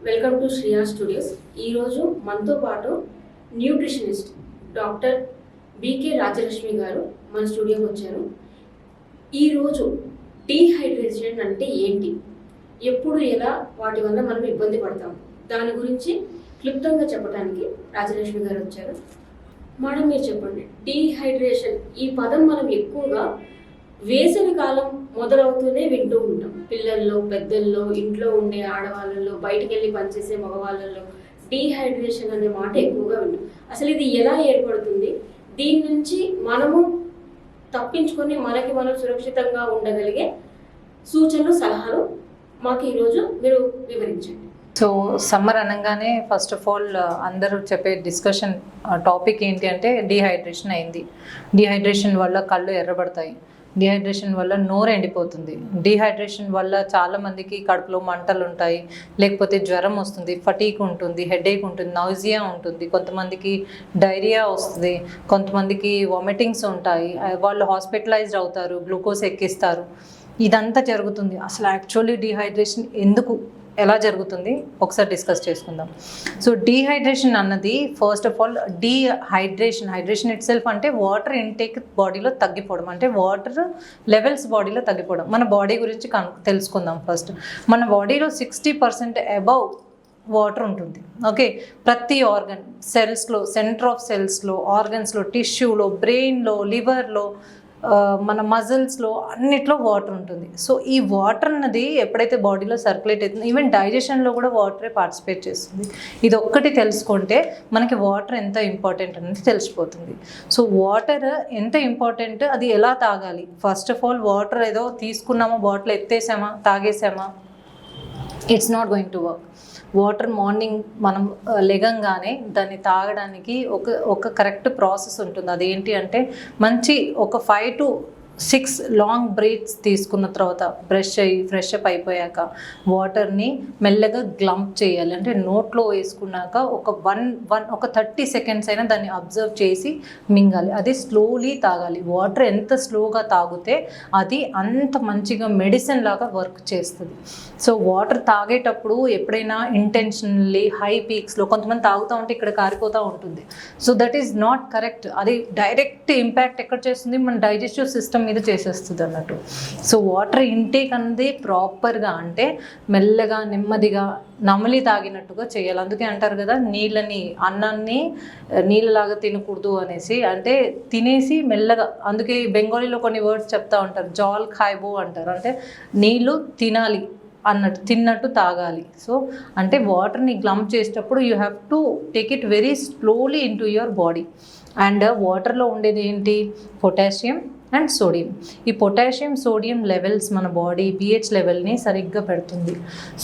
Welcome to Shriya studios. ఈరోజు మనతో పాటు న్యూట్రిషనిస్ట్ డాక్టర్ బీకే రాజలక్ష్మి గారు మన స్టూడియోకి వచ్చారు. ఈరోజు డీహైడ్రేషన్ అంటే ఏంటి, ఎప్పుడు ఎలా వాటి వల్ల మనం ఇబ్బంది పడతాం, దాని గురించి క్లుప్తంగా చెప్పడానికి రాజలక్ష్మి గారు వచ్చారు. మేడం, మీరు చెప్పండి, డీహైడ్రేషన్ ఈ పదం మనం ఎక్కువగా వేసవి కాలం మొదలవుతూనే వింటూ ఉంటాం. పిల్లల్లో, పెద్దల్లో, ఇంట్లో ఉండే ఆడవాళ్ళల్లో, బయటికి వెళ్ళి పనిచేసే మగవాళ్ళల్లో డీహైడ్రేషన్ అనే మాట ఎక్కువగా వింటాం. అసలు ఇది ఎలా ఏర్పడుతుంది, దీని నుంచి మనము తప్పించుకొని మనకి మనం సురక్షితంగా ఉండగలిగే సూచనలు, సలహాలు మాకు ఈరోజు మీరు వివరించండి. సో సమ్మర్ అనగానే ఫస్ట్ ఆఫ్ ఆల్ అందరూ చెప్పే డిస్కషన్ టాపిక్ ఏంటి అంటే డీహైడ్రేషన్ అయింది. డీహైడ్రేషన్ వల్ల కళ్ళు ఎర్రబడతాయి, డీహైడ్రేషన్ వల్ల నోరు ఎండిపోతుంది, డీహైడ్రేషన్ వల్ల చాలామందికి కడుపులో మంటలు ఉంటాయి, లేకపోతే జ్వరం వస్తుంది, ఫటీక్ ఉంటుంది, హెడేక్ ఉంటుంది, నౌజియా ఉంటుంది, కొంతమందికి డైరియా వస్తుంది, కొంతమందికి వామిటింగ్స్ ఉంటాయి, వాళ్ళు హాస్పిటలైజ్డ్ అవుతారు, గ్లూకోజ్ ఎక్కిస్తారు. ఇదంతా జరుగుతుంది. అసలు యాక్చువల్లీ డీహైడ్రేషన్ ఎందుకు, ఎలా జరుగుతుంది ఒకసారి డిస్కస్ చేసుకుందాం. సో డీహైడ్రేషన్ అన్నది first of all hydration it self అంటే వాటర్ ఇంటేక్ బాడీలో తగ్గిపోవడం, అంటే వాటర్ లెవెల్స్ బాడీలో తగ్గిపోవడం. మన బాడీ గురించి తెలుసుకుందాం. ఫస్ట్ మన బాడీలో 60% అబౌవ్ వాటర్ ఉంటుంది. ఓకే, ప్రతి ఆర్గన్, సెల్స్లో, సెంటర్ ఆఫ్ సెల్స్లో, ఆర్గన్స్లో, టిష్యూలో, బ్రెయిన్లో, లివర్లో, మన మజిల్స్లో అన్నిట్లో వాటర్ ఉంటుంది. సో ఈ వాటర్ అన్నది ఎప్పుడైతే బాడీలో సర్క్యులేట్ అవుతుంది, ఈవెన్ డైజెషన్లో కూడా వాటరే పార్టిసిపేట్ చేస్తుంది. ఇది ఒక్కటి తెలుసుకుంటే మనకి వాటర్ ఎంత ఇంపార్టెంట్ అనేది తెలిసిపోతుంది. సో వాటర్ ఎంత ఇంపార్టెంట్, అది ఎలా తాగాలి. ఫస్ట్ ఆఫ్ ఆల్ వాటర్ ఏదో తీసుకున్నామా, బాటిల్ ఎత్తేసామా, తాగేసామా, it's not going to work. Water morning మనం లెగంగానే దాన్ని తాగడానికి ఒక కరెక్ట్ ప్రాసెస్ ఉంటుంది. అదేంటి అంటే మంచి ఒక 5 to 6 లాంగ్ బ్రీత్స్ తీసుకున్న తర్వాత బ్రష్ అయ్యి ఫ్రెష్ అప్ అయిపోయాక వాటర్ని మెల్లగా గ్లంప్ చేయాలి. అంటే నోట్లో వేసుకున్నాక ఒక 30 సెకండ్స్ అయినా దాన్ని అబ్జర్వ్ చేసి మింగాలి. అది స్లోలీ తాగాలి. వాటర్ ఎంత స్లోగా తాగితే అది అంత మంచిగా మెడిసిన్ లాగా వర్క్ చేస్తుంది. సో వాటర్ తాగేటప్పుడు ఎప్పుడైనా ఇంటెన్షనల్లీ హై పీక్స్లో కొంతమంది తాగుతూ ఉంటే ఇక్కడ కారిపోతూ ఉంటుంది. So that is not correct. అది డైరెక్ట్ ఇంపాక్ట్ ఎక్కడ చేస్తుంది, మన డైజెస్టివ్ సిస్టమ్ మీద చేసేస్తుంది అన్నట్టు. సో వాటర్ ఇంటేక్ అనేది ప్రాపర్గా, అంటే మెల్లగా నెమ్మదిగా నమిలి తాగినట్టుగా చేయాలి. అందుకే అంటారు కదా, అన్నాన్ని నీళ్ళలాగా తినకూడదు అనేసి. అంటే తినేసి మెల్లగా, అందుకే బెంగాలీలో కొన్ని వర్డ్స్ చెప్తా ఉంటారు, జాల్ ఖాయిబో అంటారు. అంటే నీళ్ళు తినాలి అన్నట్టు, తిన్నట్టు తాగాలి. సో అంటే వాటర్ని గ్లంప్ చేసేటప్పుడు you have to take it very slowly in to your body. And వాటర్లో ఉండేది ఏంటి, పొటాషియం అండ్ సోడియం. ఈ పొటాషియం సోడియం లెవెల్స్ మన బాడీ pH లెవెల్ని సరిగ్గా పెడుతుంది.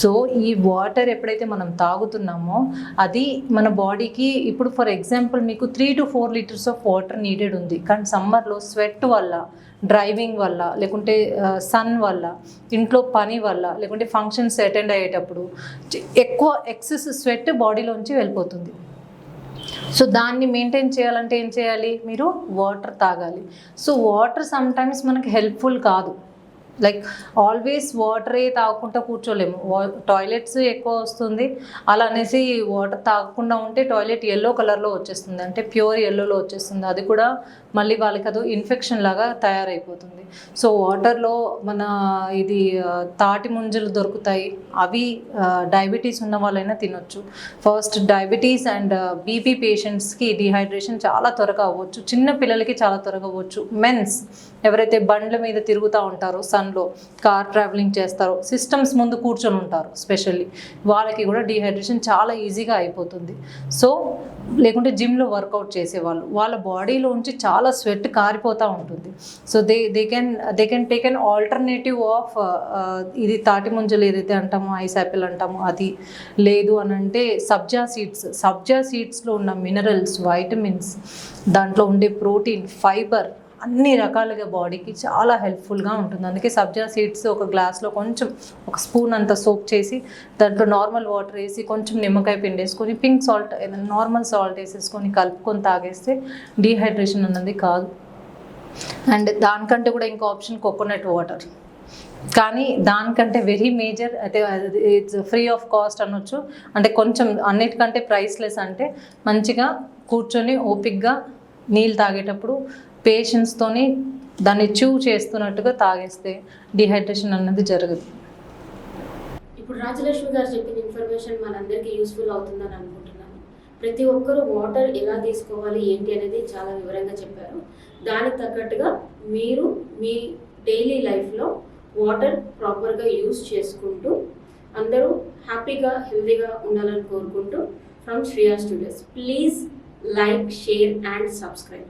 సో ఈ వాటర్ ఎప్పుడైతే మనం తాగుతున్నామో అది మన బాడీకి, ఇప్పుడు ఫర్ ఎగ్జాంపుల్ మీకు 3 to 4 liters of water needed ఉంది, కానీ సమ్మర్లో స్వెట్ వల్ల, డ్రైవింగ్ వల్ల, లేకుంటే సన్ వల్ల, ఇంట్లో పని వల్ల, లేకుంటే ఫంక్షన్స్ అటెండ్ అయ్యేటప్పుడు ఎక్కువ ఎక్సెస్ స్వెట్ బాడీలోంచి వెళ్ళిపోతుంది. సో దాన్ని మెయింటైన్ చేయాలంటే ఏం చేయాలి, మీరు వాటర్ తాగాలి. సో వాటర్ సమ్టైమ్స్ మనకి హెల్ప్ఫుల్ కాదు. లైక్ ఆల్వేస్ వాటరే తాగకుండా కూర్చోలేము. టాయిలెట్స్ ఎక్కువ వస్తుంది, అలా అనేసి వాటర్ తాగకుండా ఉంటే టాయిలెట్ ఎల్లో కలర్లో వచ్చేస్తుంది, అంటే ప్యూర్ ఎల్లోలో వచ్చేస్తుంది. అది కూడా మళ్ళీ వాళ్ళకి అదో ఇన్ఫెక్షన్ లాగా తయారైపోతుంది. సో వాటర్లో మన ఇది తాటి ముంజలు దొరుకుతాయి, అవి డయాబెటీస్ ఉన్న వాళ్ళైనా తినొచ్చు. ఫస్ట్ డయాబెటీస్ అండ్ బీపీ పేషెంట్స్కి డీహైడ్రేషన్ చాలా త్వరగా అవ్వచ్చు, చిన్న పిల్లలకి చాలా త్వరగా అవ్వచ్చు. మెన్స్ ఎవరైతే బండ్ల మీద తిరుగుతూ ఉంటారో, సన్లో కార్ ట్రావెలింగ్ చేస్తారో, సిస్టమ్స్ ముందు కూర్చొని ఉంటారు స్పెషల్లీ, వాళ్ళకి కూడా డీహైడ్రేషన్ చాలా ఈజీగా అయిపోతుంది. సో లేకుంటే జిమ్లో వర్కౌట్ చేసేవాళ్ళు, వాళ్ళ బాడీలోంచి చాలా స్వెట్ కారిపోతూ ఉంటుంది. So they can take an alternative of ఇది తాటి ముంజలు ఏదైతే అంటామో, ఐస్ యాపిల్ అంటామో, అది లేదు అని అంటే సబ్జా సీడ్స్లో ఉన్న మినరల్స్, వైటమిన్స్, దాంట్లో ఉండే ప్రోటీన్, ఫైబర్ అన్ని రకాలుగా బాడీకి చాలా హెల్ప్ఫుల్గా ఉంటుంది. అందుకే సబ్జా సీడ్స్ ఒక గ్లాస్లో కొంచెం ఒక స్పూన్ అంత సోక్ చేసి దాంట్లో నార్మల్ వాటర్ వేసి కొంచెం నిమ్మకాయ పిండేసుకొని పింక్ సాల్ట్, నార్మల్ సాల్ట్ వేసేసుకొని కలుపుకొని తాగేస్తే డీహైడ్రేషన్ అన్నది కాదు. అండ్ దానికంటే కూడా ఇంకో ఆప్షన్ కోకోనట్ వాటర్. కానీ దానికంటే వెరీ మేజర్ అయితే ఇట్స్ ఫ్రీ ఆఫ్ కాస్ట్ అనొచ్చు. అంటే కొంచెం అన్నిటికంటే ప్రైస్లెస్ అంటే మంచిగా కూర్చొని ఓపిక్గా నీళ్ళు తాగేటప్పుడు పేషెన్స్తోని దాన్ని చేస్తున్నట్టుగా తాగేస్తే డిహైడ్రేషన్ అన్నది జరగదు. ఇప్పుడు రాజలక్ష్మి గారు చెప్పిన ఇన్ఫర్మేషన్ మనందరికీ యూస్ఫుల్ అవుతుందని అనుకుంటున్నాను. ప్రతి ఒక్కరూ వాటర్ ఎలా తీసుకోవాలి ఏంటి అనేది చాలా వివరంగా చెప్పారు. దానికి తగ్గట్టుగా మీరు మీ డైలీ లైఫ్లో వాటర్ ప్రాపర్గా యూస్ చేసుకుంటూ అందరూ హ్యాపీగా హెల్తీగా ఉండాలని కోరుకుంటూ from Sriya studios, please like, share and subscribe.